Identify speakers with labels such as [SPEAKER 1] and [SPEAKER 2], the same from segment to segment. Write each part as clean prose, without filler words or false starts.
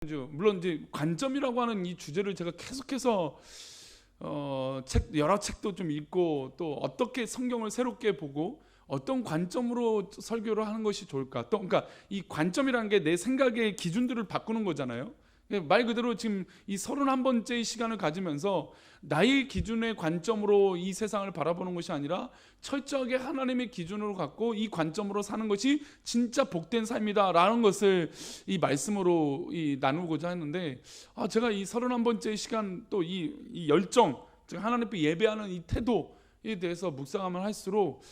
[SPEAKER 1] 물론 이제 관점이라고 하는 이 주제를 제가 계속해서 여러 책도 좀 읽고 또 어떻게 성경을 새롭게 보고 어떤 관점으로 설교를 하는 것이 좋을까? 또 그러니까 이 관점이라는 게 내 생각의 기준들을 바꾸는 거잖아요. 말 그대로 지금 이 31번째의 시간을 가지면서 나의 기준의 관점으로 이 세상을 바라보는 것이 아니라 철저하게 하나님의 기준으로 갖고 이 관점으로 사는 것이 진짜 복된 삶이다라는 것을 이 말씀으로 나누고자 했는데, 제가 이 31번째 시간 또 이 열정, 즉 하나님 앞에 예배하는 이 태도에 대해서 묵상하면 할수록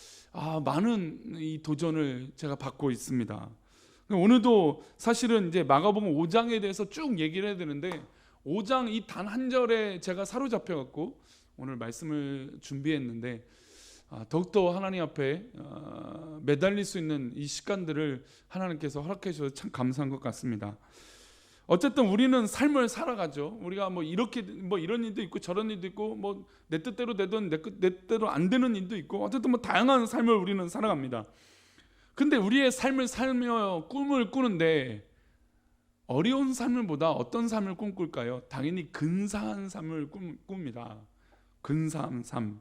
[SPEAKER 1] 많은 이 도전을 제가 받고 있습니다. 오늘도 사실은 이제 마가복음 5장에 대해서 쭉 얘기를 해야 되는데 5장 이 단 한 절에 제가 사로잡혀 갖고 오늘 말씀을 준비했는데 더욱더 하나님 앞에 매달릴 수 있는 이 시간들을 하나님께서 허락해 주셔서 참 감사한 것 같습니다. 어쨌든 우리는 삶을 살아가죠. 우리가 뭐 이렇게 뭐 이런 일도 있고 저런 일도 있고 뭐 내 뜻대로 되든 내 뜻대로 안 되는 일도 있고 어쨌든 뭐 다양한 삶을 우리는 살아갑니다. 근데 우리의 삶을 살며 꿈을 꾸는데 어려운 삶을보다 어떤 삶을 꿈꿀까요? 당연히 근사한 삶을 꿉니다. 근사한 삶.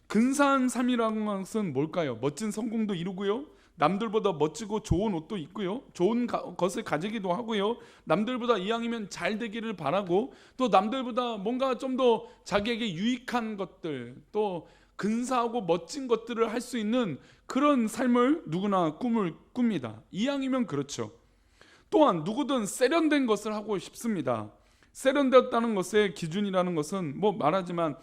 [SPEAKER 1] 근사한 삶이라는 것은 뭘까요? 멋진 성공도 이루고요, 남들보다 멋지고 좋은 옷도 입고요, 좋은 것을 가지기도 하고요, 남들보다 이왕이면 잘 되기를 바라고, 또 남들보다 뭔가 좀 더 자기에게 유익한 것들, 또 근사하고 멋진 것들을 할 수 있는 그런 삶을 누구나 꿈을 꿉니다. 이왕이면 그렇죠. 또한 누구든 세련된 것을 하고 싶습니다. 세련되었다는 것의 기준이라는 것은 뭐 말하지만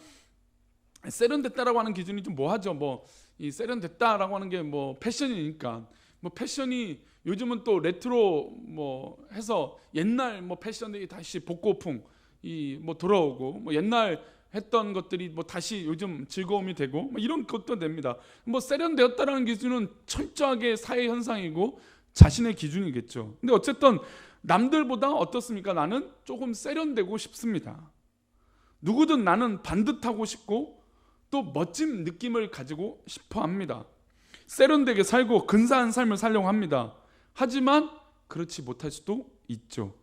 [SPEAKER 1] 세련됐다라고 하는 기준이 좀 뭐하죠. 이 세련됐다라고 하는 게 뭐 패션이니까 뭐 패션이 요즘은 또 레트로 뭐 해서 옛날 뭐 패션들이 다시 복고풍 뭐 돌아오고 뭐 옛날 했던 것들이 뭐 다시 요즘 즐거움이 되고 뭐 이런 것도 됩니다. 뭐 세련되었다라는 기준은 철저하게 사회 현상이고 자신의 기준이겠죠. 근데 어쨌든 남들보다 어떻습니까? 나는 조금 세련되고 싶습니다. 누구든 나는 반듯하고 싶고 또 멋진 느낌을 가지고 싶어 합니다. 세련되게 살고 근사한 삶을 살려고 합니다. 하지만 그렇지 못할 수도 있죠.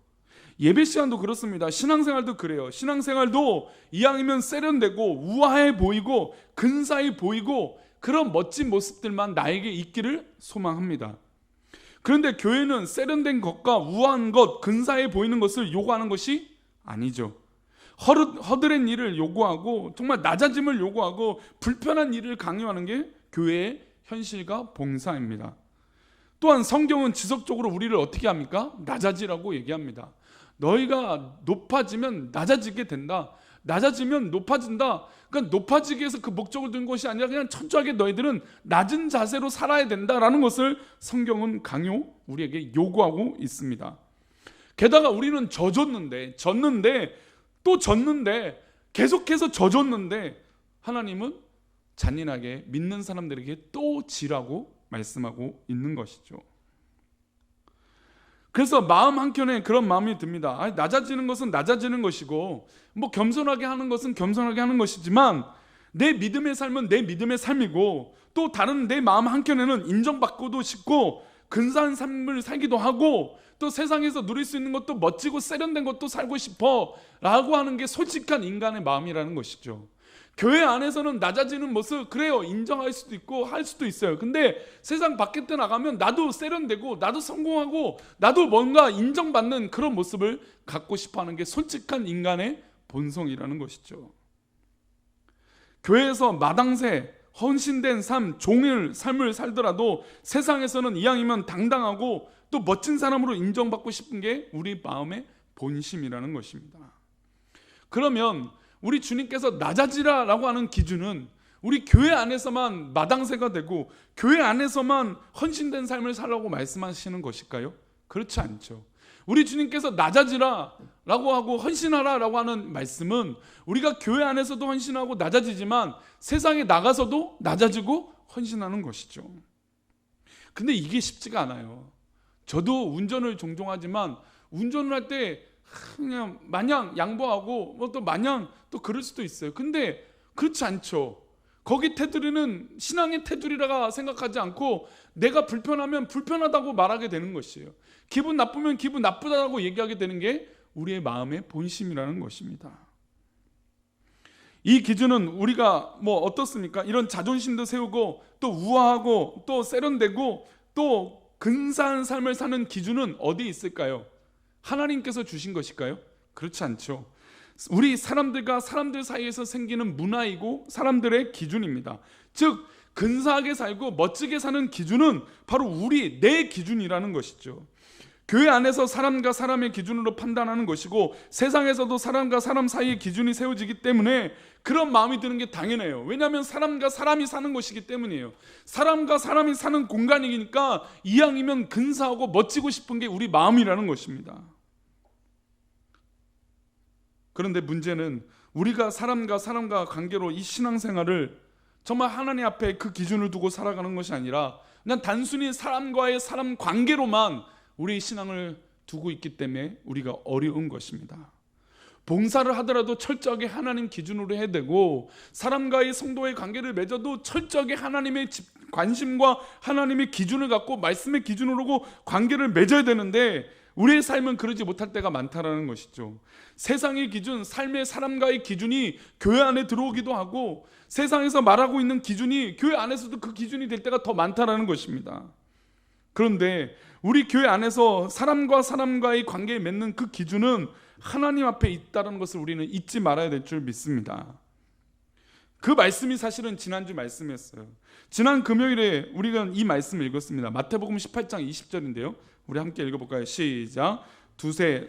[SPEAKER 1] 예배 시간도 그렇습니다. 신앙생활도 그래요. 신앙생활도 이왕이면 세련되고 우아해 보이고 근사해 보이고 그런 멋진 모습들만 나에게 있기를 소망합니다. 그런데 교회는 세련된 것과 우아한 것, 근사해 보이는 것을 요구하는 것이 아니죠. 허드렛 일을 요구하고 정말 낮아짐을 요구하고 불편한 일을 강요하는 게 교회의 현실과 봉사입니다. 또한 성경은 지속적으로 우리를 어떻게 합니까? 낮아지라고 얘기합니다. 너희가 높아지면 낮아지게 된다. 낮아지면 높아진다. 그러니까 높아지기 위해서 그 목적을 둔 것이 아니라 그냥 철저하게 너희들은 낮은 자세로 살아야 된다라는 것을 성경은 우리에게 요구하고 있습니다. 게다가 우리는 졌는데 계속해서 져줬는데 하나님은 잔인하게 믿는 사람들에게 또 지라고 말씀하고 있는 것이죠. 그래서 마음 한켠에 그런 마음이 듭니다. 낮아지는 것은 낮아지는 것이고 뭐 겸손하게 하는 것은 겸손하게 하는 것이지만 내 믿음의 삶은 내 믿음의 삶이고 또 다른 내 마음 한켠에는 인정받고도 싶고 근사한 삶을 살기도 하고 또 세상에서 누릴 수 있는 것도 멋지고 세련된 것도 살고 싶어 라고 하는 게 솔직한 인간의 마음이라는 것이죠. 교회 안에서는 낮아지는 모습 그래요, 인정할 수도 있고 할 수도 있어요. 근데 세상 밖에 나가면 나도 세련되고 나도 성공하고 나도 뭔가 인정받는 그런 모습을 갖고 싶어하는 게 솔직한 인간의 본성이라는 것이죠. 교회에서 마당새 헌신된 삶, 종일 삶을 살더라도 세상에서는 이왕이면 당당하고 또 멋진 사람으로 인정받고 싶은 게 우리 마음의 본심이라는 것입니다. 그러면 우리 주님께서 낮아지라라고 하는 기준은 우리 교회 안에서만 마당새가 되고 교회 안에서만 헌신된 삶을 살라고 말씀하시는 것일까요? 그렇지 않죠. 우리 주님께서 낮아지라라고 하고 헌신하라라고 하는 말씀은 우리가 교회 안에서도 헌신하고 낮아지지만 세상에 나가서도 낮아지고 헌신하는 것이죠. 근데 이게 쉽지가 않아요. 저도 운전을 종종 하지만 운전을 할 때 그냥 마냥 양보하고 또 마냥 또 그럴 수도 있어요. 근데 그렇지 않죠. 거기 테두리는 신앙의 테두리라가 생각하지 않고 내가 불편하면 불편하다고 말하게 되는 것이에요. 기분 나쁘면 기분 나쁘다고 얘기하게 되는 게 우리의 마음의 본심이라는 것입니다. 이 기준은 우리가 어떻습니까? 이런 자존심도 세우고 또 우아하고 또 세련되고 또 근사한 삶을 사는 기준은 어디에 있을까요? 하나님께서 주신 것일까요? 그렇지 않죠. 우리 사람들과 사람들 사이에서 생기는 문화이고 사람들의 기준입니다. 즉 근사하게 살고 멋지게 사는 기준은 바로 내 기준이라는 것이죠. 교회 안에서 사람과 사람의 기준으로 판단하는 것이고 세상에서도 사람과 사람 사이의 기준이 세워지기 때문에 그런 마음이 드는 게 당연해요. 왜냐하면 사람과 사람이 사는 것이기 때문이에요. 사람과 사람이 사는 공간이니까 이왕이면 근사하고 멋지고 싶은 게 우리 마음이라는 것입니다. 그런데 문제는 우리가 사람과 사람과 관계로 이 신앙생활을 정말 하나님 앞에 그 기준을 두고 살아가는 것이 아니라 그냥 단순히 사람과의 사람 관계로만 우리의 신앙을 두고 있기 때문에 우리가 어려운 것입니다. 봉사를 하더라도 철저하게 하나님 기준으로 해야 되고 사람과의 성도의 관계를 맺어도 철저하게 하나님의 관심과 하나님의 기준을 갖고 말씀의 기준으로 관계를 맺어야 되는데 우리의 삶은 그러지 못할 때가 많다라는 것이죠. 세상의 기준, 삶의 사람과의 기준이 교회 안에 들어오기도 하고 세상에서 말하고 있는 기준이 교회 안에서도 그 기준이 될 때가 더 많다라는 것입니다. 그런데 우리 교회 안에서 사람과 사람과의 관계에 맺는 그 기준은 하나님 앞에 있다는 것을 우리는 잊지 말아야 될 줄 믿습니다. 그 말씀이 사실은 지난주 말씀이었어요. 지난 금요일에 우리가 이 말씀을 읽었습니다. 마태복음 18장 20절인데요. 우리 함께 읽어볼까요? 시작. 두세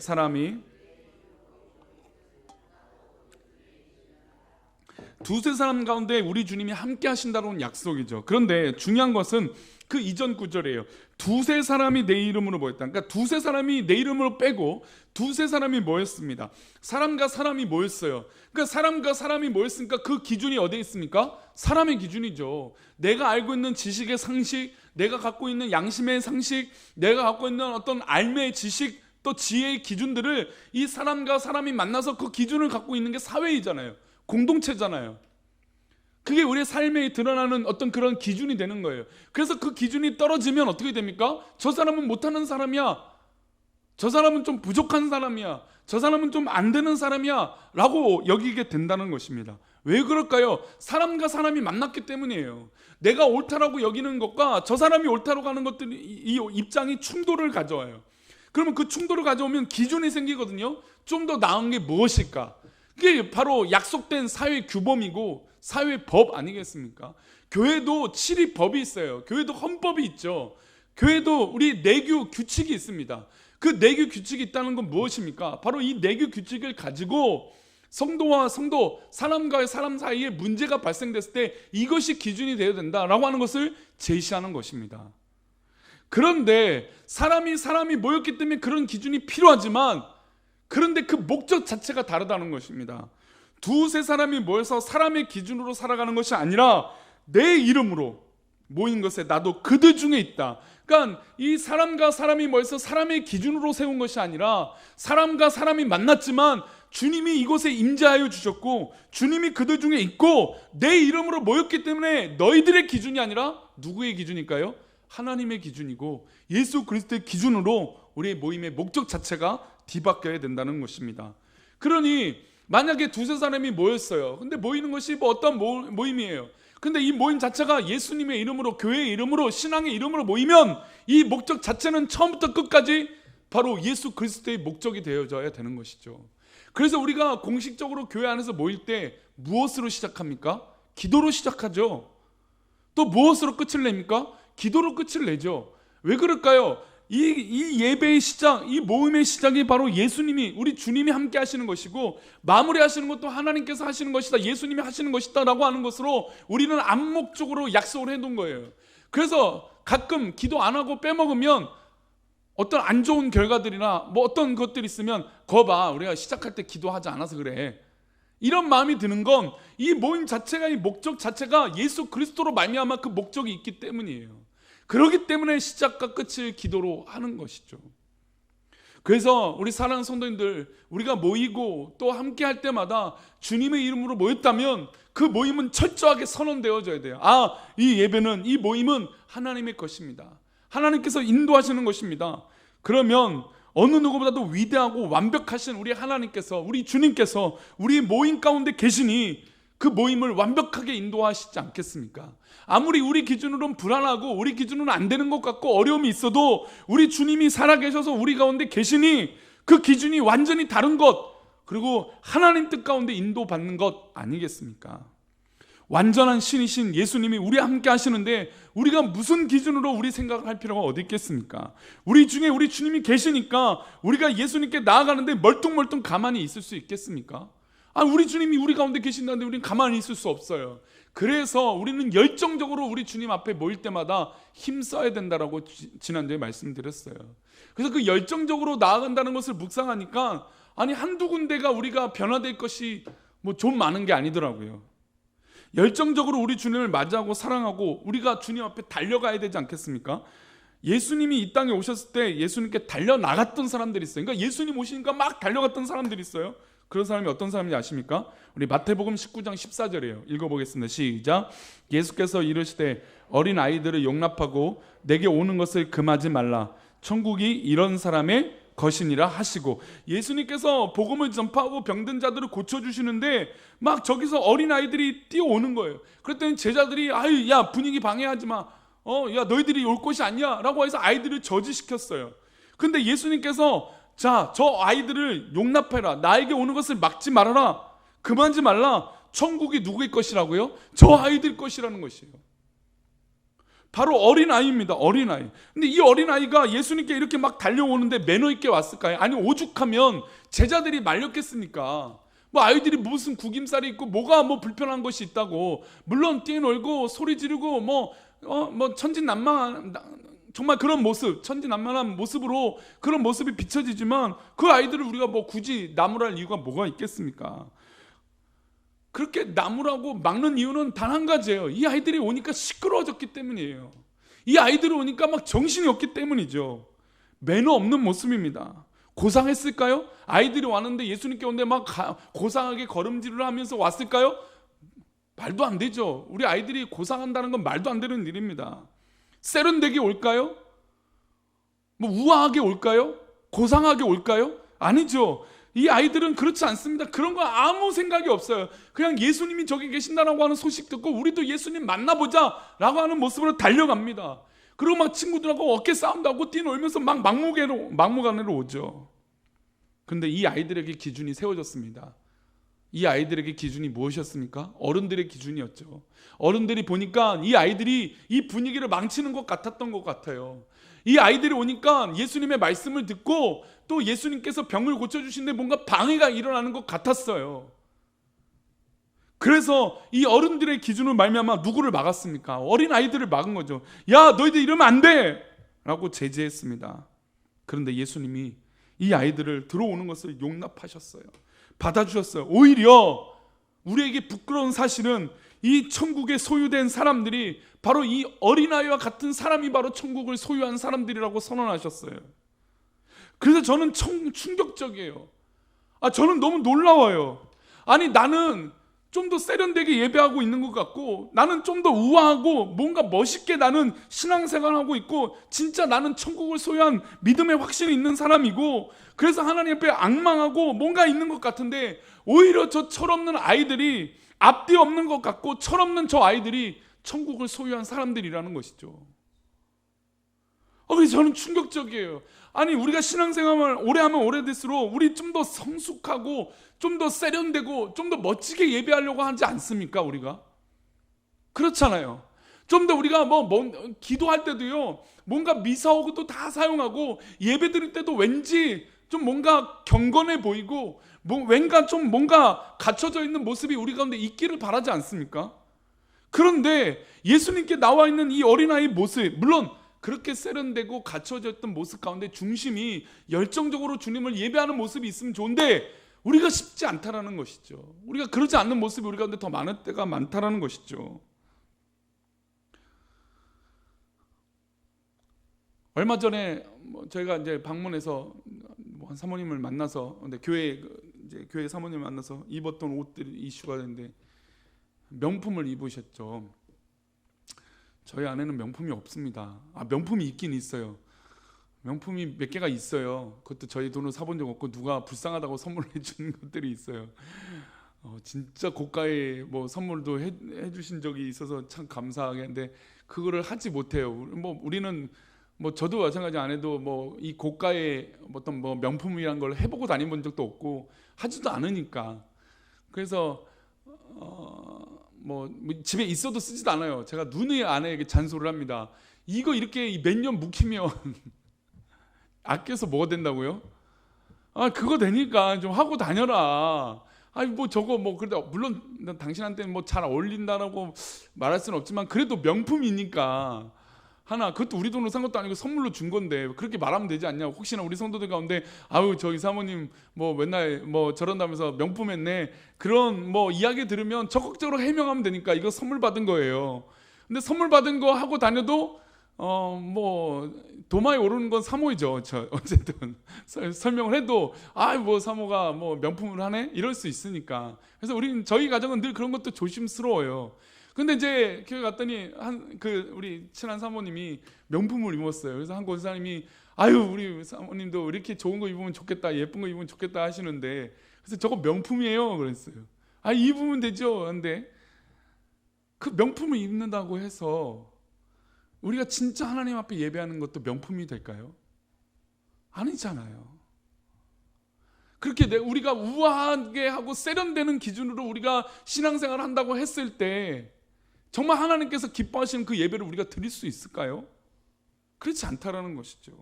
[SPEAKER 1] 사람 가운데 우리 주님이 함께 하신다는 약속이죠. 그런데 중요한 것은 그 이전 구절이에요. 두세 사람이 내 이름으로 모였다. 그러니까 두세 사람이 내 이름으로 빼고 두세 사람이 모였습니다. 사람과 사람이 모였어요. 그러니까 사람과 사람이 모였으니까 그 기준이 어디에 있습니까? 사람의 기준이죠. 내가 알고 있는 지식의 상식, 내가 갖고 있는 양심의 상식, 내가 갖고 있는 어떤 알매의 지식, 또 지혜의 기준들을 이 사람과 사람이 만나서 그 기준을 갖고 있는 게 사회이잖아요. 공동체잖아요. 그게 우리의 삶에 드러나는 어떤 그런 기준이 되는 거예요. 그래서 그 기준이 떨어지면 어떻게 됩니까? 저 사람은 못하는 사람이야, 저 사람은 좀 부족한 사람이야, 저 사람은 좀 안 되는 사람이야 라고 여기게 된다는 것입니다. 왜 그럴까요? 사람과 사람이 만났기 때문이에요. 내가 옳다라고 여기는 것과 저 사람이 옳다라고 하는 것들이 이 입장이 충돌을 가져와요. 그러면 그 충돌을 가져오면 기준이 생기거든요. 좀 더 나은 게 무엇일까? 그게 바로 약속된 사회 규범이고 사회 법 아니겠습니까? 교회도 칠의법이 있어요. 교회도 헌법이 있죠. 교회도 우리 내규 규칙이 있습니다. 그 내규 규칙이 있다는 건 무엇입니까? 바로 이 내규 규칙을 가지고 성도와 성도, 사람과 사람 사이에 문제가 발생됐을 때 이것이 기준이 되어야 된다라고 하는 것을 제시하는 것입니다. 그런데 사람이 모였기 때문에 그런 기준이 필요하지만 그런데 그 목적 자체가 다르다는 것입니다. 두세 사람이 모여서 사람의 기준으로 살아가는 것이 아니라 내 이름으로 모인 것에 나도 그들 중에 있다. 그러니까 이 사람과 사람이 모여서 사람의 기준으로 세운 것이 아니라 사람과 사람이 만났지만 주님이 이곳에 임재하여 주셨고 주님이 그들 중에 있고 내 이름으로 모였기 때문에 너희들의 기준이 아니라 누구의 기준일까요? 하나님의 기준이고 예수 그리스도의 기준으로 우리의 모임의 목적 자체가 뒤바뀌어야 된다는 것입니다. 그러니 만약에 두세 사람이 모였어요. 근데 모이는 것이 어떤 모임이에요. 근데 이 모임 자체가 예수님의 이름으로, 교회의 이름으로, 신앙의 이름으로 모이면 이 목적 자체는 처음부터 끝까지 바로 예수 그리스도의 목적이 되어져야 되는 것이죠. 그래서 우리가 공식적으로 교회 안에서 모일 때 무엇으로 시작합니까? 기도로 시작하죠. 또 무엇으로 끝을 냅니까? 기도로 끝을 내죠. 왜 그럴까요? 이 예배의 시작, 이 모임의 시작이 바로 예수님이, 우리 주님이 함께 하시는 것이고 마무리하시는 것도 하나님께서 하시는 것이다, 예수님이 하시는 것이다 라고 하는 것으로 우리는 암묵적으로 약속을 해둔 거예요. 그래서 가끔 기도 안 하고 빼먹으면 어떤 안 좋은 결과들이나 어떤 것들이 있으면 거 봐, 우리가 시작할 때 기도하지 않아서 그래, 이런 마음이 드는 건 이 모임 자체가, 이 목적 자체가 예수 그리스도로 말미암아 그 목적이 있기 때문이에요. 그렇기 때문에 시작과 끝을 기도로 하는 것이죠. 그래서 우리 사랑하는 성도님들, 우리가 모이고 또 함께 할 때마다 주님의 이름으로 모였다면 그 모임은 철저하게 선언되어져야 돼요. 이 예배는, 이 모임은 하나님의 것입니다. 하나님께서 인도하시는 것입니다. 그러면 어느 누구보다도 위대하고 완벽하신 우리 하나님께서, 우리 주님께서 우리 모임 가운데 계시니 그 모임을 완벽하게 인도하시지 않겠습니까? 아무리 우리 기준으로는 불안하고 우리 기준으로는 안 되는 것 같고 어려움이 있어도 우리 주님이 살아계셔서 우리 가운데 계시니 그 기준이 완전히 다른 것, 그리고 하나님 뜻 가운데 인도받는 것 아니겠습니까? 완전한 신이신 예수님이 우리와 함께 하시는데 우리가 무슨 기준으로 우리 생각을 할 필요가 어디 있겠습니까? 우리 중에 우리 주님이 계시니까 우리가 예수님께 나아가는데 멀뚱멀뚱 가만히 있을 수 있겠습니까? 우리 주님이 우리 가운데 계신다는데 우리는 가만히 있을 수 없어요. 그래서 우리는 열정적으로 우리 주님 앞에 모일 때마다 힘써야 된다라고 지난주에 말씀드렸어요. 그래서 그 열정적으로 나아간다는 것을 묵상하니까 한두 군데가 우리가 변화될 것이 좀 많은 게 아니더라고요. 열정적으로 우리 주님을 맞이하고 사랑하고 우리가 주님 앞에 달려가야 되지 않겠습니까? 예수님이 이 땅에 오셨을 때 예수님께 달려나갔던 사람들이 있어요. 그러니까 예수님 오시니까 막 달려갔던 사람들이 있어요. 그런 사람이 어떤 사람인지 아십니까? 우리 마태복음 19장 14절이에요. 읽어보겠습니다. 시작. 예수께서 이르시되 어린 아이들을 용납하고 내게 오는 것을 금하지 말라. 천국이 이런 사람의 것이니라 하시고, 예수님께서 복음을 전파하고 병든 자들을 고쳐주시는데 막 저기서 어린 아이들이 뛰어오는 거예요. 그랬더니 제자들이 야 분위기 방해하지 마. 야 너희들이 올 곳이 아니야 라고 해서 아이들을 저지시켰어요. 근데 예수님께서 자, 저 아이들을 용납해라. 나에게 오는 것을 막지 말아라. 금하지 말라. 천국이 누구의 것이라고요? 저 아이들 것이라는 것이에요. 바로 어린아이입니다. 어린아이. 근데 이 어린아이가 예수님께 이렇게 막 달려오는데 매너 있게 왔을까요? 아니, 오죽하면 제자들이 말렸겠습니까? 아이들이 무슨 구김살이 있고 뭐가 불편한 것이 있다고. 물론 뛰어놀고 소리 지르고 천진난만한 정말 그런 모습, 천진난만한 모습으로 그런 모습이 비춰지지만 그 아이들을 우리가 굳이 나무랄 이유가 뭐가 있겠습니까? 그렇게 나무라고 막는 이유는 단 한 가지예요. 이 아이들이 오니까 시끄러워졌기 때문이에요. 이 아이들이 오니까 막 정신이 없기 때문이죠. 매너 없는 모습입니다. 고상했을까요? 아이들이 왔는데 예수님께 오는데 막 고상하게 걸음질을 하면서 왔을까요? 말도 안 되죠. 우리 아이들이 고상한다는 건 말도 안 되는 일입니다. 세련되게 올까요? 우아하게 올까요? 고상하게 올까요? 아니죠. 이 아이들은 그렇지 않습니다. 그런 거 아무 생각이 없어요. 그냥 예수님이 저기 계신다라고 하는 소식 듣고 우리도 예수님 만나보자 라고 하는 모습으로 달려갑니다. 그리고 막 친구들하고 어깨 싸움도 하고 뛰놀면서 막 막무가내로 오죠. 근데 이 아이들에게 기준이 세워졌습니다. 이 아이들에게 기준이 무엇이었습니까? 어른들의 기준이었죠. 어른들이 보니까 이 아이들이 이 분위기를 망치는 것 같았던 것 같아요. 이 아이들이 오니까 예수님의 말씀을 듣고 또 예수님께서 병을 고쳐주시는데 뭔가 방해가 일어나는 것 같았어요. 그래서 이 어른들의 기준으로 말미암아 누구를 막았습니까? 어린 아이들을 막은 거죠. 야, 너희들 이러면 안 돼! 라고 제지했습니다. 그런데 예수님이 이 아이들을 들어오는 것을 용납하셨어요. 받아주셨어요. 오히려 우리에게 부끄러운 사실은 이 천국에 소유된 사람들이 바로 이 어린아이와 같은 사람이 바로 천국을 소유한 사람들이라고 선언하셨어요. 그래서 저는 충격적이에요. 저는 너무 놀라워요. 아니, 나는 좀 더 세련되게 예배하고 있는 것 같고, 나는 좀 더 우아하고 뭔가 멋있게 나는 신앙생활하고 있고, 진짜 나는 천국을 소유한 믿음의 확신이 있는 사람이고, 그래서 하나님 앞에 앙망하고 뭔가 있는 것 같은데, 오히려 저 철없는 아이들이, 앞뒤 없는 것 같고 철없는 저 아이들이 천국을 소유한 사람들이라는 것이죠. 그래서 저는 충격적이에요. 아니, 우리가 신앙생활을 오래 하면 오래될수록 우리 좀 더 성숙하고 좀 더 세련되고 좀 더 멋지게 예배하려고 하지 않습니까? 우리가 그렇잖아요. 좀 더 우리가 기도할 때도요, 뭔가 미사오고도 다 사용하고, 예배 드릴 때도 왠지 좀 뭔가 경건해 보이고 뭔가 갖춰져 있는 모습이 우리 가운데 있기를 바라지 않습니까? 그런데 예수님께 나와 있는 이 어린아이 모습, 물론 그렇게 세련되고 갖춰져 있던 모습 가운데 중심이 열정적으로 주님을 예배하는 모습이 있으면 좋은데, 우리가 쉽지 않다라는 것이죠. 우리가 그러지 않는 모습이 우리 가운데 더 많을 때가 많다라는 것이죠. 얼마 전에 저희가 이제 방문해서 한 사모님을 만나서, 근데 교회 이제 교회 사모님을 만나서 입었던 옷들이 이슈가 됐는데 명품을 입으셨죠. 저희 아내는 명품이 없습니다. 명품이 있긴 있어요. 명품이 몇 개가 있어요. 그것도 저희 돈으로 사본 적 없고 누가 불쌍하다고 선물을 해주는 것들이 있어요. 진짜 고가의 뭐 선물도 해주신 적이 있어서 참 감사하게, 근데 그거를 하지 못해요. 뭐 우리는 뭐 저도 마찬가지, 안 해도 뭐 이 고가의 어떤 뭐 명품이란 걸 해보고 다녀본 적도 없고 하지도 않으니까. 그래서 뭐 집에 있어도 쓰지도 않아요. 제가 누누이 아내에게 잔소리를 합니다. 이거 이렇게 몇 년 묵히면 아껴서 뭐가 된다고요? 그거 되니까 좀 하고 다녀라. 뭐 저거 뭐 그래도 물론 당신한테는 뭐 잘 어울린다라고 말할 수는 없지만 그래도 명품이니까 하나, 그것도 우리 돈으로 산 것도 아니고 선물로 준 건데 그렇게 말하면 되지 않냐. 혹시나 우리 성도들 가운데 저희 사모님 뭐 맨날 뭐 저런다면서 명품 했네, 그런 뭐 이야기 들으면 적극적으로 해명하면 되니까 이거 선물 받은 거예요. 근데 선물 받은 거 하고 다녀도 뭐 도마에 오르는 건 사모이죠. 어쨌든 설명을 해도 뭐 사모가 뭐 명품을 하네 이럴 수 있으니까. 그래서 저희 가정은 늘 그런 것도 조심스러워요. 근데 이제 교회 갔더니 우리 친한 사모님이 명품을 입었어요. 그래서 한 권사님이 우리 사모님도 이렇게 좋은 거 입으면 좋겠다, 예쁜 거 입으면 좋겠다 하시는데, 그래서 저거 명품이에요 그랬어요. 입으면 되죠. 근데 그 명품을 입는다고 해서 우리가 진짜 하나님 앞에 예배하는 것도 명품이 될까요? 아니잖아요. 그렇게 우리가 우아하게 하고 세련되는 기준으로 우리가 신앙생활을 한다고 했을 때 정말 하나님께서 기뻐하시는 그 예배를 우리가 드릴 수 있을까요? 그렇지 않다라는 것이죠.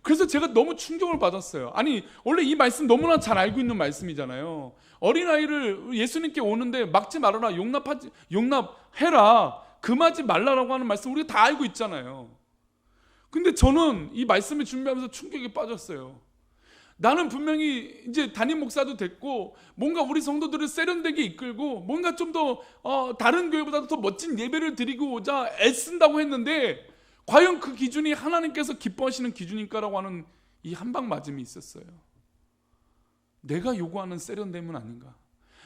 [SPEAKER 1] 그래서 제가 너무 충격을 받았어요. 원래 이 말씀 너무나 잘 알고 있는 말씀이잖아요. 어린아이를 예수님께 오는데 막지 말아라, 용납해라, 금하지 말라라고 하는 말씀 우리가 다 알고 있잖아요. 근데 저는 이 말씀을 준비하면서 충격에 빠졌어요. 나는 분명히 이제 담임 목사도 됐고 뭔가 우리 성도들을 세련되게 이끌고 뭔가 좀 더 다른 교회보다도 더 멋진 예배를 드리고자 애쓴다고 했는데 과연 그 기준이 하나님께서 기뻐하시는 기준인가라고 하는 이 한방 맞음이 있었어요. 내가 요구하는 세련됨은 아닌가,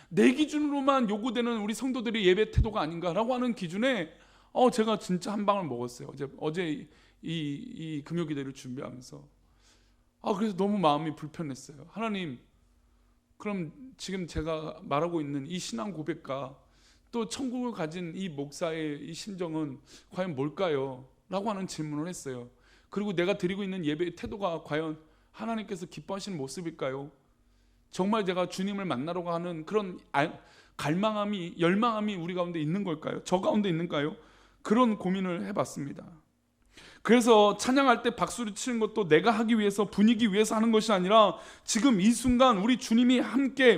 [SPEAKER 1] 내 기준으로만 요구되는 우리 성도들의 예배 태도가 아닌가라고 하는 기준에 제가 진짜 한 방을 먹었어요. 어제 이 금요기도를 준비하면서. 그래서 너무 마음이 불편했어요. 하나님, 그럼 지금 제가 말하고 있는 이 신앙 고백과 또 천국을 가진 이 목사의 이 심정은 과연 뭘까요? 라고 하는 질문을 했어요. 그리고 내가 드리고 있는 예배의 태도가 과연 하나님께서 기뻐하시는 모습일까요? 정말 제가 주님을 만나려고 하는 그런 갈망함이, 열망함이 우리 가운데 있는 걸까요? 저 가운데 있는가요? 그런 고민을 해봤습니다. 그래서 찬양할 때 박수를 치는 것도 내가 하기 위해서, 분위기 위해서 하는 것이 아니라 지금 이 순간 우리 주님이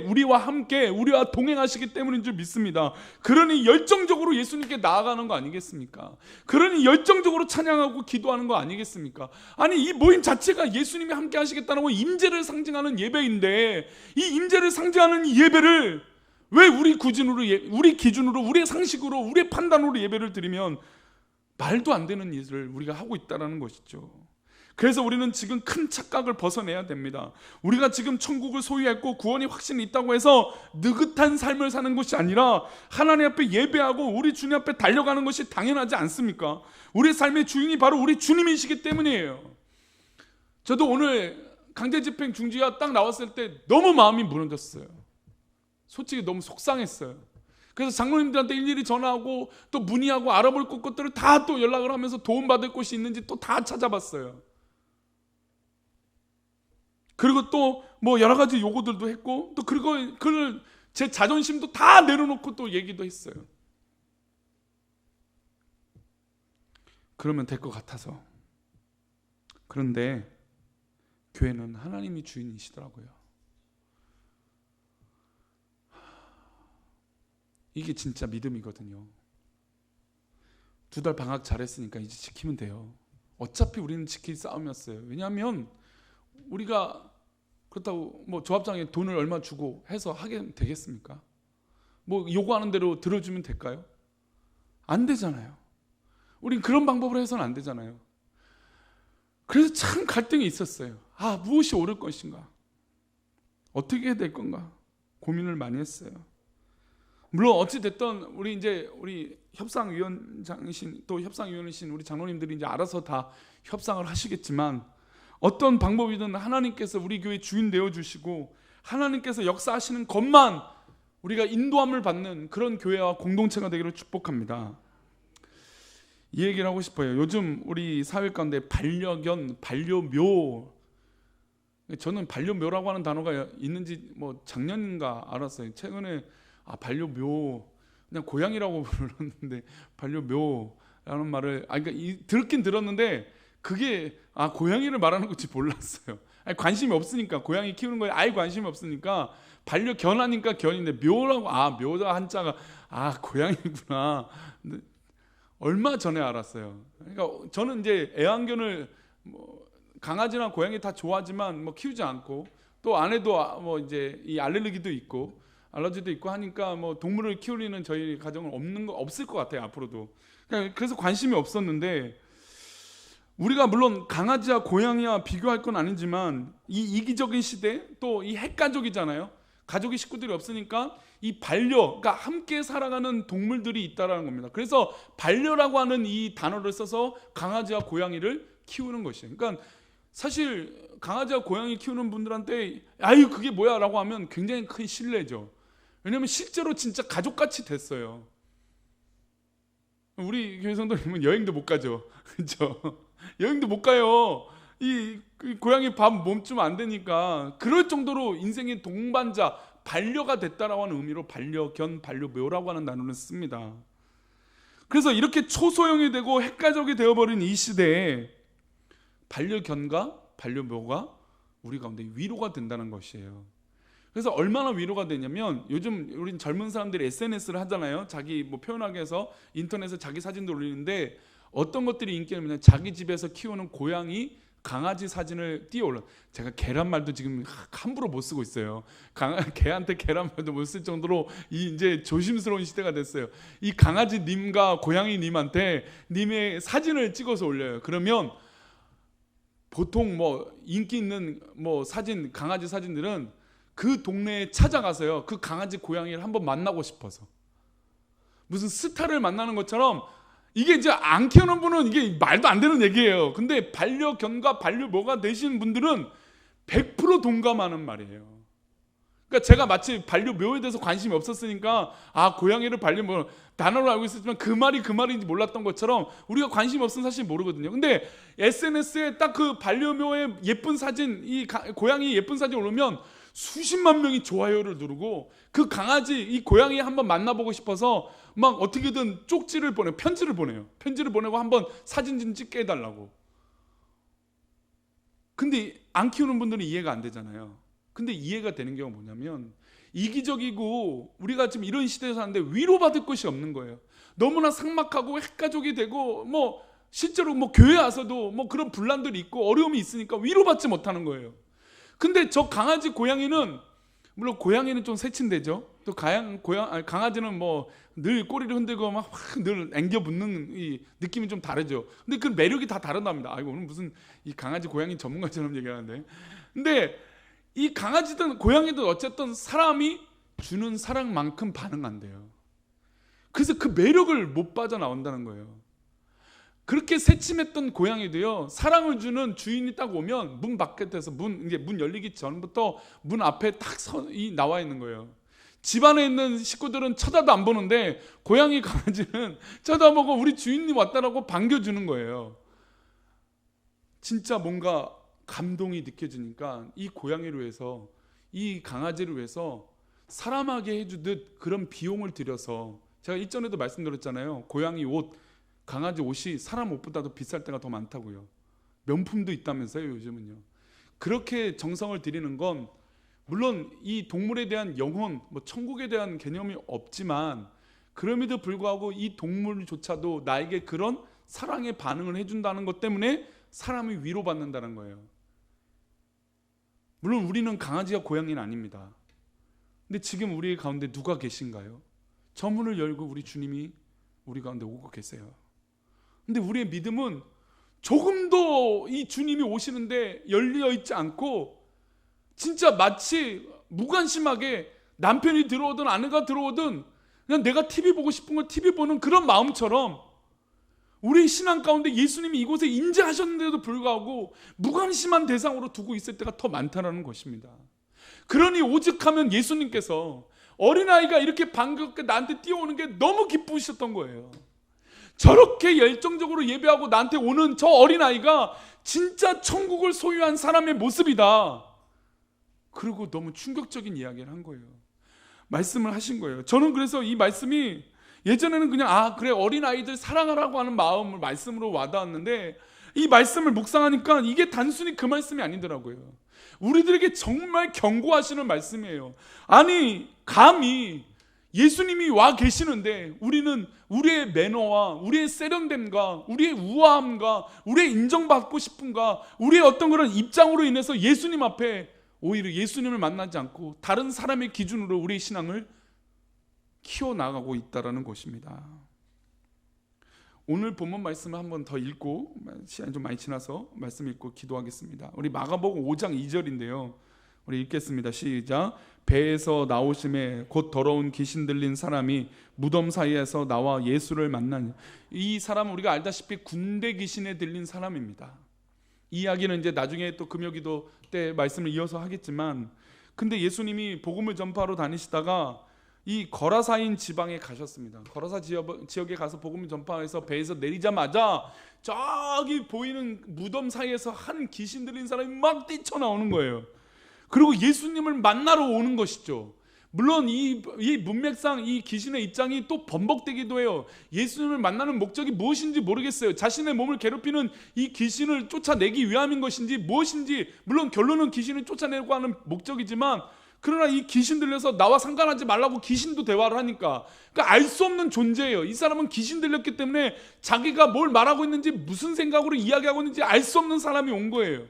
[SPEAKER 1] 우리와 동행하시기 때문인 줄 믿습니다. 그러니 열정적으로 예수님께 나아가는 거 아니겠습니까? 그러니 열정적으로 찬양하고 기도하는 거 아니겠습니까? 이 모임 자체가 예수님이 함께 하시겠다는 임재를 상징하는 예배인데, 이 임재를 상징하는 이 예배를 왜 우리 기준으로, 우리의 상식으로, 우리의 판단으로 예배를 드리면 말도 안 되는 일을 우리가 하고 있다는 것이죠. 그래서 우리는 지금 큰 착각을 벗어내야 됩니다. 우리가 지금 천국을 소유했고 구원이 확신이 있다고 해서 느긋한 삶을 사는 것이 아니라 하나님 앞에 예배하고 우리 주님 앞에 달려가는 것이 당연하지 않습니까? 우리 삶의 주인이 바로 우리 주님이시기 때문이에요. 저도 오늘 강제집행 중지가 딱 나왔을 때 너무 마음이 무너졌어요. 솔직히 너무 속상했어요. 그래서 장로님들한테 일일이 전화하고 또 문의하고 알아볼 것들을 다 또 연락을 하면서 도움받을 곳이 있는지 또 다 찾아봤어요. 그리고 또 뭐 여러 가지 요구들도 했고, 또 그걸 제 자존심도 다 내려놓고 또 얘기도 했어요. 그러면 될 것 같아서. 그런데 교회는 하나님이 주인이시더라고요. 이게 진짜 믿음이거든요. 2달 방학 잘했으니까 이제 지키면 돼요. 어차피 우리는 지킬 싸움이었어요. 왜냐하면 우리가 그렇다고 뭐 조합장에 돈을 얼마 주고 해서 하게 되겠습니까? 뭐 요구하는 대로 들어주면 될까요? 안 되잖아요. 우린 그런 방법으로 해서는 안 되잖아요. 그래서 참 갈등이 있었어요. 무엇이 옳을 것인가? 어떻게 해야 될 건가? 고민을 많이 했어요. 물론 어찌됐든 우리 협상위원장이신 또 협상위원이신 우리 장로님들이 이제 알아서 다 협상을 하시겠지만, 어떤 방법이든 하나님께서 우리 교회 주인 되어 주시고 하나님께서 역사하시는 것만 우리가 인도함을 받는 그런 교회와 공동체가 되기를 축복합니다. 이 얘기를 하고 싶어요. 요즘 우리 사회 가운데 반려견, 반려묘, 저는 반려묘라고 하는 단어가 있는지 작년인가 알았어요. 최근에 반려묘, 그냥 고양이라고 불렀는데 반려묘라는 말을 그러니까 들었긴 들었는데 그게 고양이를 말하는 건지 몰랐어요. 관심이 없으니까, 고양이 키우는 거에 아예 관심이 없으니까 반려견 하니까 견인데, 묘라고 묘자 한자가 고양이구나. 얼마 전에 알았어요. 그러니까 저는 이제 애완견을 강아지나 고양이 다 좋아하지만 키우지 않고, 또 아내도 이제 이 알레르기도 있고 알러지도 있고 하니까 동물을 키우려는 저희 가정은 없을 것 같아요, 앞으로도. 그래서 관심이 없었는데, 우리가 물론 강아지와 고양이와 비교할 건 아니지만 이 이기적인 시대, 또 이 핵가족이잖아요. 가족이 식구들이 없으니까 이 그러니까 함께 살아가는 동물들이 있다라는 겁니다. 그래서 반려라고 하는 이 단어를 써서 강아지와 고양이를 키우는 것이에요. 그러니까 사실 강아지와 고양이 키우는 분들한테 그게 뭐야 라고 하면 굉장히 큰 신뢰죠. 왜냐하면 실제로 진짜 가족같이 됐어요. 우리 교회 성도님은 여행도 못 가죠. 그렇죠? 여행도 못 가요. 이 고양이 밥 몸주면 안 되니까. 그럴 정도로 인생의 동반자, 반려가 됐다라고 하는 의미로 반려견, 반려묘라고 하는 단어를 씁니다. 그래서 이렇게 초소형이 되고 핵가족이 되어버린 이 시대에 반려견과 반려묘가 우리 가운데 위로가 된다는 것이에요. 그래서 얼마나 위로가 되냐면, 요즘 우린 젊은 사람들이 SNS를 하잖아요. 자기 표현하기 위해서 인터넷에 자기 사진도 올리는데, 어떤 것들이 인기를 뭐냐, 자기 집에서 키우는 고양이, 강아지 사진을 띄워올려. 제가 계란말도 지금 함부로 못 쓰고 있어요. 개한테 계란말도 못 쓸 정도로 이제 조심스러운 시대가 됐어요. 이 강아지님과 고양이님한테 님의 사진을 찍어서 올려요. 그러면 보통 인기 있는 사진, 강아지 사진들은 그 동네에 찾아가서요, 그 강아지 고양이를 한번 만나고 싶어서, 무슨 스타를 만나는 것처럼. 이게 이제 안 키우는 분은 이게 말도 안 되는 얘기예요. 근데 반려견과 반려묘가 되신 분들은 100% 동감하는 말이에요. 그러니까 제가 마치 반려묘에 대해서 관심이 없었으니까 고양이를 반려묘 단어로 알고 있었지만 그 말인지 몰랐던 것처럼, 우리가 관심이 없으면 사실 모르거든요. 근데 SNS에 딱 그 반려묘의 예쁜 사진, 이 고양이 예쁜 사진 올리면 수십만 명이 좋아요를 누르고, 그 강아지, 이 고양이 한번 만나보고 싶어서 막 어떻게든 쪽지를 보내요. 편지를 보내고 한번 사진 좀 찍게 해달라고. 근데 안 키우는 분들은 이해가 안 되잖아요. 근데 이해가 되는 경우가 뭐냐면, 이기적이고 우리가 지금 이런 시대에 사는데 위로받을 것이 없는 거예요. 너무나 삭막하고 핵가족이 되고 실제로 교회 와서도 그런 분란들이 있고 어려움이 있으니까 위로받지 못하는 거예요. 근데 저 강아지, 고양이는, 물론 고양이는 좀 세친되죠. 또 강아지는 늘 꼬리를 흔들고 늘 앵겨 붙는 이 느낌이 좀 다르죠. 근데 그 매력이 다 다르답니다. 오늘 무슨 이 강아지, 고양이 전문가처럼 얘기하는데. 근데 이 강아지든 고양이든 어쨌든 사람이 주는 사랑만큼 반응한대요. 그래서 그 매력을 못 빠져나온다는 거예요. 그렇게 새침했던 고양이도요, 사랑을 주는 주인이 딱 오면 문 바깥에서 문 열리기 전부터 문 앞에 딱 나와 있는 거예요. 집 안에 있는 식구들은 쳐다도 안 보는데 고양이, 강아지는 쳐다보고 우리 주인님 왔다라고 반겨주는 거예요. 진짜 뭔가 감동이 느껴지니까 이 고양이를 위해서, 이 강아지를 위해서 사람하게 해주듯 그런 비용을 들여서, 제가 이전에도 말씀드렸잖아요. 고양이 옷, 강아지 옷이 사람 옷보다도 비쌀 때가 더 많다고요. 명품도 있다면서요, 요즘은요. 그렇게 정성을 들이는 건, 물론 이 동물에 대한 영혼, 천국에 대한 개념이 없지만, 그럼에도 불구하고 이 동물조차도 나에게 그런 사랑의 반응을 해준다는 것 때문에 사람이 위로받는다는 거예요. 물론 우리는 강아지와 고양이는 아닙니다. 근데 지금 우리 가운데 누가 계신가요? 저 문을 열고 우리 주님이 우리 가운데 오고 계세요. 근데 우리의 믿음은 조금도 이 주님이 오시는데 열려 있지 않고 진짜 마치 무관심하게 남편이 들어오든 아내가 들어오든 그냥 내가 TV 보고 싶은 걸 TV 보는 그런 마음처럼 우리 신앙 가운데 예수님이 이곳에 임재하셨는데도 불구하고 무관심한 대상으로 두고 있을 때가 더 많다는 것입니다. 그러니 오직하면 예수님께서 어린아이가 이렇게 반갑게 나한테 뛰어오는 게 너무 기쁘셨던 거예요. 저렇게 열정적으로 예배하고 나한테 오는 저 어린아이가 진짜 천국을 소유한 사람의 모습이다. 그리고 너무 충격적인 이야기를 한 거예요. 말씀을 하신 거예요. 저는 그래서 이 말씀이 예전에는 그냥 그래 어린아이들 사랑하라고 하는 마음을 말씀으로 와닿았는데 이 말씀을 묵상하니까 이게 단순히 그 말씀이 아니더라고요. 우리들에게 정말 경고하시는 말씀이에요. 아니 감히 예수님이 와 계시는데 우리는 우리의 매너와 우리의 세련됨과 우리의 우아함과 우리의 인정받고 싶음과 우리의 어떤 그런 입장으로 인해서 예수님 앞에 오히려 예수님을 만나지 않고 다른 사람의 기준으로 우리의 신앙을 키워나가고 있다는 것입니다. 오늘 본문 말씀을 한번 더 읽고 시간이 좀 많이 지나서 말씀 읽고 기도하겠습니다. 우리 마가복음 5장 2절인데요. 우리 읽겠습니다. 시작. 배에서 나오심에 곧 더러운 귀신 들린 사람이 무덤 사이에서 나와 예수를 만나니. 이 사람은 우리가 알다시피 군대 귀신에 들린 사람입니다. 이 이야기는 이제 나중에 또 금요기도 때 말씀을 이어서 하겠지만, 근데 예수님이 복음을 전파하러 다니시다가 이 거라사인 지방에 가셨습니다. 거라사 지역에 가서 복음을 전파해서 배에서 내리자마자 저기 보이는 무덤 사이에서 한 귀신 들린 사람이 막 뛰쳐나오는 거예요. 그리고 예수님을 만나러 오는 것이죠. 물론 이 문맥상 이 귀신의 입장이 또 번복되기도 해요. 예수님을 만나는 목적이 무엇인지 모르겠어요. 자신의 몸을 괴롭히는 이 귀신을 쫓아내기 위함인 것인지 무엇인지, 물론 결론은 귀신을 쫓아내고 하는 목적이지만, 그러나 이 귀신 들려서 나와 상관하지 말라고 귀신도 대화를 하니까, 그러니까 알 수 없는 존재예요. 이 사람은 귀신 들렸기 때문에 자기가 뭘 말하고 있는지 무슨 생각으로 이야기하고 있는지 알 수 없는 사람이 온 거예요.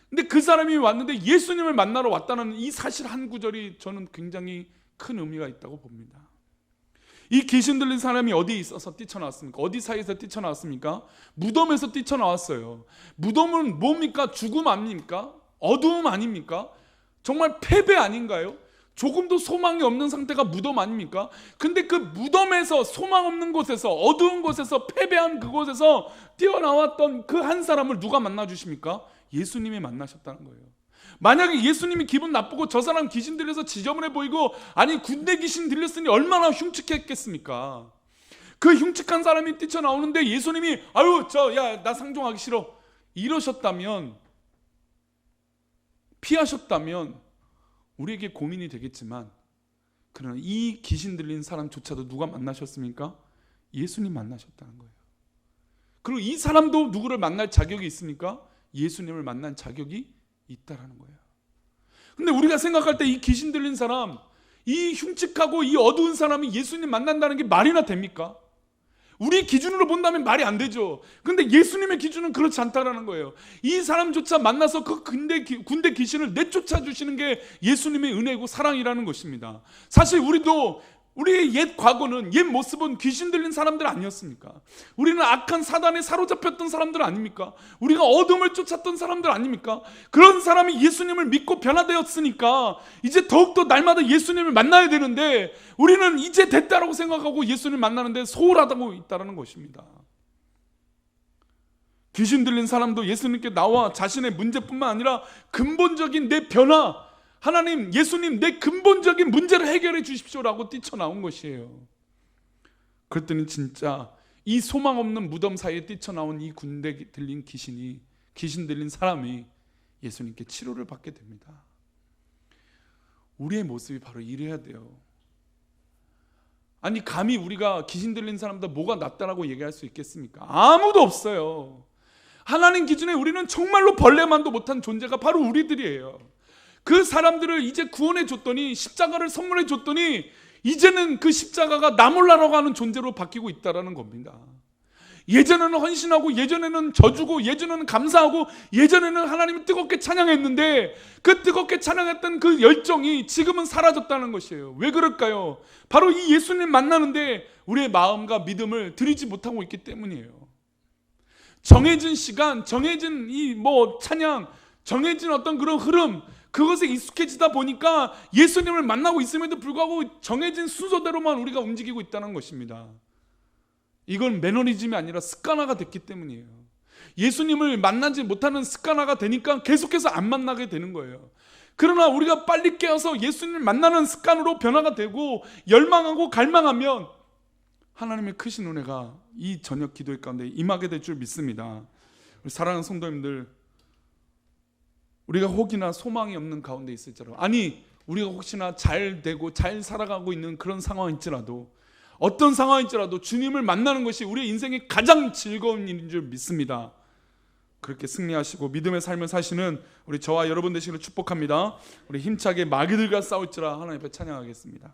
[SPEAKER 1] 근데 그 사람이 왔는데 예수님을 만나러 왔다는 이 사실 한 구절이 저는 굉장히 큰 의미가 있다고 봅니다. 이 귀신 들린 사람이 어디에 있어서 뛰쳐나왔습니까? 어디 사이에서 뛰쳐나왔습니까? 무덤에서 뛰쳐나왔어요. 무덤은 뭡니까? 죽음 아닙니까? 어두움 아닙니까? 정말 패배 아닌가요? 조금도 소망이 없는 상태가 무덤 아닙니까? 근데 그 무덤에서, 소망 없는 곳에서, 어두운 곳에서, 패배한 그곳에서 뛰어나왔던 그 한 사람을 누가 만나 주십니까? 예수님이 만나셨다는 거예요. 만약에 예수님이 기분 나쁘고 저 사람 귀신 들려서 지저분해 보이고, 아니 군대 귀신 들렸으니 얼마나 흉측했겠습니까? 그 흉측한 사람이 뛰쳐나오는데 예수님이 나 상종하기 싫어 이러셨다면, 피하셨다면 우리에게 고민이 되겠지만, 그러나 이 귀신 들린 사람조차도 누가 만나셨습니까? 예수님 만나셨다는 거예요. 그리고 이 사람도 누구를 만날 자격이 있습니까? 예수님을 만난 자격이 있다라는 거예요. 근데 우리가 생각할 때 이 귀신 들린 사람, 이 흉측하고 이 어두운 사람이 예수님 만난다는 게 말이나 됩니까? 우리 기준으로 본다면 말이 안 되죠. 근데 예수님의 기준은 그렇지 않다라는 거예요. 이 사람조차 만나서 그 군대 귀신을 내쫓아 주시는 게 예수님의 은혜고 사랑이라는 것입니다. 사실 우리도 우리의 옛 과거는, 옛 모습은 귀신 들린 사람들 아니었습니까? 우리는 악한 사단에 사로잡혔던 사람들 아닙니까? 우리가 어둠을 쫓았던 사람들 아닙니까? 그런 사람이 예수님을 믿고 변화되었으니까 이제 더욱더 날마다 예수님을 만나야 되는데, 우리는 이제 됐다라고 생각하고 예수님을 만나는데 소홀하다고 있다는 것입니다. 귀신 들린 사람도 예수님께 나와 자신의 문제뿐만 아니라 근본적인 내 변화, 하나님, 예수님, 내 근본적인 문제를 해결해 주십시오라고 뛰쳐나온 것이에요. 그랬더니 진짜 이 소망 없는 무덤 사이에 뛰쳐나온 이 군대 들린 귀신 들린 사람이 예수님께 치료를 받게 됩니다. 우리의 모습이 바로 이래야 돼요. 아니 감히 우리가 귀신 들린 사람보다 뭐가 낫다라고 얘기할 수 있겠습니까? 아무도 없어요. 하나님 기준에 우리는 정말로 벌레만도 못한 존재가 바로 우리들이에요. 그 사람들을 이제 구원해 줬더니, 십자가를 선물해 줬더니 이제는 그 십자가가 나 몰라라고 하는 존재로 바뀌고 있다는 겁니다. 예전에는 헌신하고, 예전에는 져주고, 예전에는 감사하고, 예전에는 하나님을 뜨겁게 찬양했는데 그 뜨겁게 찬양했던 그 열정이 지금은 사라졌다는 것이에요. 왜 그럴까요? 바로 이 예수님 만나는데 우리의 마음과 믿음을 드리지 못하고 있기 때문이에요. 정해진 시간, 정해진 이 찬양, 정해진 어떤 그런 흐름, 그것에 익숙해지다 보니까 예수님을 만나고 있음에도 불구하고 정해진 순서대로만 우리가 움직이고 있다는 것입니다. 이건 매너리즘이 아니라 습관화가 됐기 때문이에요. 예수님을 만나지 못하는 습관화가 되니까 계속해서 안 만나게 되는 거예요. 그러나 우리가 빨리 깨어서 예수님을 만나는 습관으로 변화가 되고 열망하고 갈망하면 하나님의 크신 은혜가 이 저녁 기도회 가운데 임하게 될 줄 믿습니다. 우리 사랑하는 성도님들, 우리가 혹이나 소망이 없는 가운데 있을지라도, 아니 우리가 혹시나 잘 되고 잘 살아가고 있는 그런 상황일지라도, 어떤 상황일지라도 주님을 만나는 것이 우리의 인생의 가장 즐거운 일인 줄 믿습니다. 그렇게 승리하시고 믿음의 삶을 사시는 우리 저와 여러분 되시기를 축복합니다. 우리 힘차게 마귀들과 싸울지라 하나님 앞에 찬양하겠습니다.